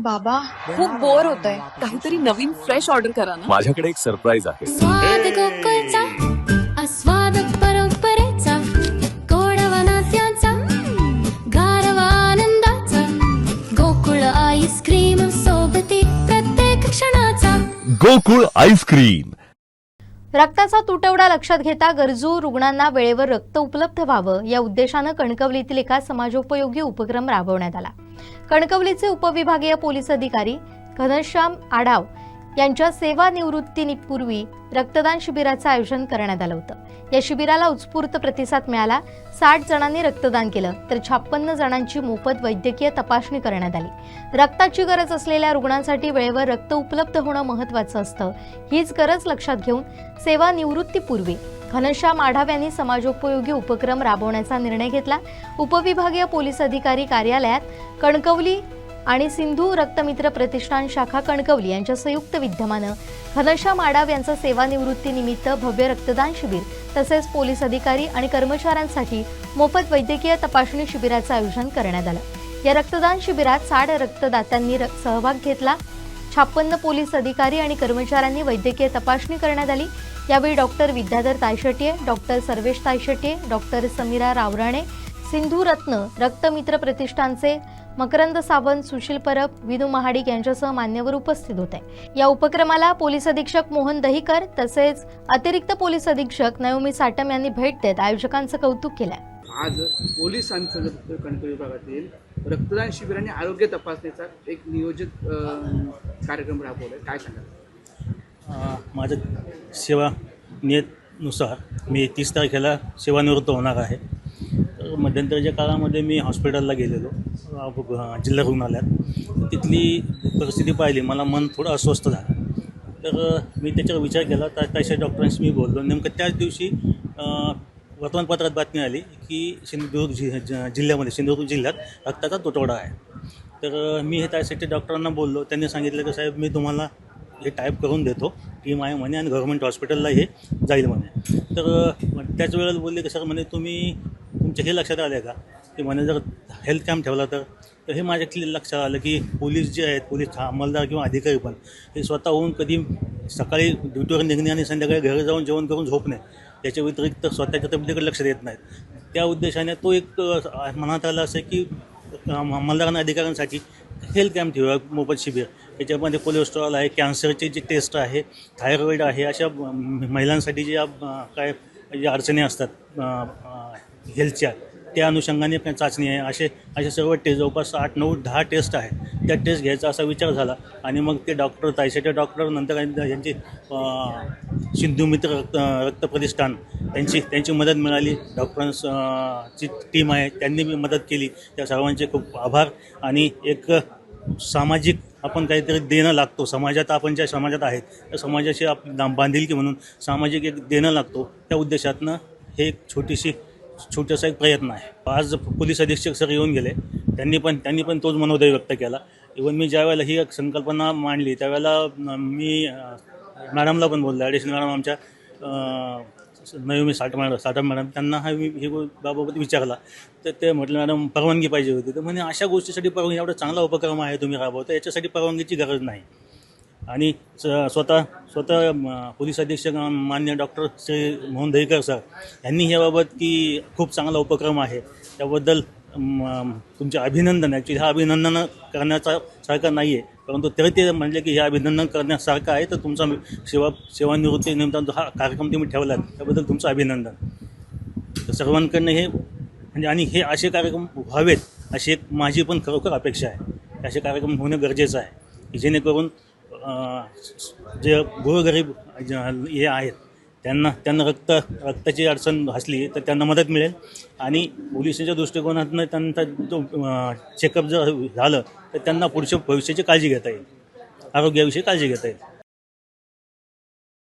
बाबा खूप बोर होतंय, काहीतरी नवीन फ्रेश ऑर्डर करा ना. माझ्याकडे एक सरप्राईज आहे. स्वाद गोकुळचा आस्वाद परंपरेचा गोडवा नात्याचा गारवा आनंदाचा गोकुळ आईस्क्रीम सोबती प्रत्येक क्षणाचा गोकुळ आईस्क्रीम. रक्ताचा तुटवडा लक्षात घेता गरजू रुग्णांना वेळेवर रक्त उपलब्ध व्हावं या उद्देशानं कणकवलीतील एका समाजोपयोगी उपक्रम राबवण्यात आला. कणकवलीचे उपविभागीय पोलीस अधिकारी घनश्याम आढाव यांच्या सेवानिवृत्तीपूर्वी रक्तदान शिबिराचं आयोजन करण्यात आलं होतं. या शिबिराला उत्स्फूर्त प्रतिसाद मिळाला. 60 जणांनी रक्तदान केलं तर 56 जणांची मोफत वैद्यकीय तपासणी करण्यात आली. रक्ताची गरज असलेल्या रुग्णांसाठी वेळेवर रक्त उपलब्ध होणं महत्त्वाचं असतं. हीच गरज लक्षात घेऊन सेवानिवृत्तीपूर्वी घनश्याम आढाव यांनी समाजोपयोगी उपक्रम राबवण्याचा निर्णय घेतला. उपविभागीय पोलीस अधिकारी कार्यालयात कणकवली आणि सिंधू रक्तमित्र प्रतिष्ठान शाखा कणकवली यांच्या संयुक्त विद्यमानं घनश्याम आढाव यांचं सेवानिवृत्तीनिमित्त भव्य रक्तदान शिबिर तसेच पोलीस अधिकारी आणि कर्मचाऱ्यांसाठी मोफत वैद्यकीय तपासणी शिबिराचं आयोजन करण्यात आलं. या रक्तदान शिबिरात 60 रक्तदात्यांनी सहभाग घेतला. 56 पोलीस अधिकारी आणि कर्मचाऱ्यांनी वैद्यकीय तपासणी करण्यात आली. यावेळी doctor Vidyadhar Tayshete, doctor Sarvesh Tayshete, doctor Samira Rawrane, Sindhu Ratna Raktamitra प्रतिष्ठानचे मकरंद सावंत, सुशील परब, विनू महाडिक यांच्यासह मान्यवर उपस्थित होते. या उपक्रमाला पोलीस अधीक्षक मोहन दहिकर तसेच अतिरिक्त पोलीस अधीक्षक नयोमी साटम यांनी भेट देत आयोजकांचं कौतुक केलं. आज पोलिसांचं कणकवली विभागातील रक्तदान शिबिर आणि आरोग्य तपासणीचा एक नियोजित कार्यक्रम राबवला. काय सांगाल? माझं सेवा नियतनुसार मी 30 तारखेला सेवानिवृत्त होणार आहे. तर मध्यंतरीच्या काळामध्ये मी हॉस्पिटलला गेलेलो जिल्हा रुग्णालयात. तिथली परिस्थिती पाहिली, मला मन थोडं अस्वस्थ झालं. तर मी त्याच्यावर विचार केला. तर तशा डॉक्टरांशी मी बोललो. नेमकं त्याच दिवशी वर्तमानपत्रात बातमी आली की सिंधुदुर्ग सिंधुदुर्ग जिल्ह्यात रक्ताचा तुटवडा आहे. तर मी हे त्यासाठी डॉक्टरांना बोललो. त्यांनी सांगितलं की साहेब मी तुम्हाला हे टाईप करून देतो, टीम आहे म्हणे आणि गव्हर्नमेंट हॉस्पिटलला हे जाईल म्हणे. तर त्याच वेळेला बोलले की सर म्हणे तुमच्या हे लक्षात आलं का की म्हणे जर हेल्थ कॅम्प ठेवला तर हे माझ्या लक्षात आलं की पोलीस जे आहेत, पोलीस अंमलदार किंवा अधिकारी पण हे स्वतःहून कधी सकाळी ड्युटीवर निघणे आणि संध्याकाळी घरी जाऊन जेवण करून झोपणे याच्या व्यतिरिक्त स्वतःच्या तब्येतीकडे लक्ष देत नाहीत. त्या उद्देशाने तो एक मनात आला असं की अंमलदारांना अधिकाऱ्यांसाठी हेल्थ कॅम्प ठेवूया, मोफत शिबिर. याच्यामध्ये कोलेस्ट्रॉल आहे, कॅन्सरची जी टेस्ट आहे, थायरॉईड आहे, अशा महिलांसाठी ज्या काय ज्या अडचणी असतात हेल्थच्या त्या अनुषंगाने चाचणी आहे. असे सर्व टेस्ट जवळपास 8, 9, 10 टेस्ट आहेत. त्या टेस्ट घ्यायचा असा विचार झाला आणि मग ते डॉक्टर तायशेटे डॉक्टर नंतर यांची सिंधू मित्र रक्त प्रतिष्ठान त्यांची मदत मिळाली. डॉक्टरांची टीम आहे, त्यांनी मी मदत केली. त्या सर्वांचे खूप आभार. आणि एक सामाजिक आपण काहीतरी देणं लागतो समाजात. आपण ज्या समाजात आहेत त्या समाजाशी बांधिलकी म्हणून सामाजिक एक देणं लागतो. त्या उद्देशातनं हे एक छोटासा एक प्रयत्न आहे. आज पोलीस अधीक्षक सर येऊन गेले. त्यांनी पण तोच मनोदय व्यक्त केला. इव्हन मी ज्यावेळेला ही एक संकल्पना मांडली त्यावेळेला मी मॅडमला पण बोललो. ॲडिशनल मॅडम आमच्या नयोमी साटम मॅडम त्यांना हे बाबत विचारला. तर ते म्हटलं मॅडम परवानगी पाहिजे होती. तर म्हणे अशा गोष्टीसाठी परवानगी, एवढा चांगला उपक्रम आहे तुम्ही राबवता, याच्यासाठी परवानगीची गरज नाही. आणि स्वतः पोलीस अधीक्षक मान्य डॉक्टर श्री मोहन दहिकर सर यांनी याबाबत की खूप चांगला उपक्रम आहे त्याबद्दल तुमचे अभिनंदन. ॲक्च्युली हा अभिनंदन करण्याचा सारखा नाही आहे, परंतु तरी ते म्हणले की हे अभिनंदन करण्यासारखं आहे. तर तुमचा सेवानिवृत्तीनिमित्त हा कार्यक्रम तुम्ही ठेवलात त्याबद्दल तुमचं अभिनंदन. तर सर्वांकडनं हे म्हणजे आणि हे असे कार्यक्रम व्हावेत अशी एक माझी पण खरोखर अपेक्षा आहे. असे कार्यक्रम होणं गरजेचं आहे की जेणेकरून जे गोरगरीब हे आहेत त्यांना रक्ताची अडचण भासली तर त्यांना मदत मिळेल. आणि पोलिसांच्या दृष्टिकोनातून त्यांचा जो चेकअप जर झालं तर त्यांना पुढच्या भविष्याची काळजी घेता येईल, आरोग्याविषयी काळजी घेता येईल.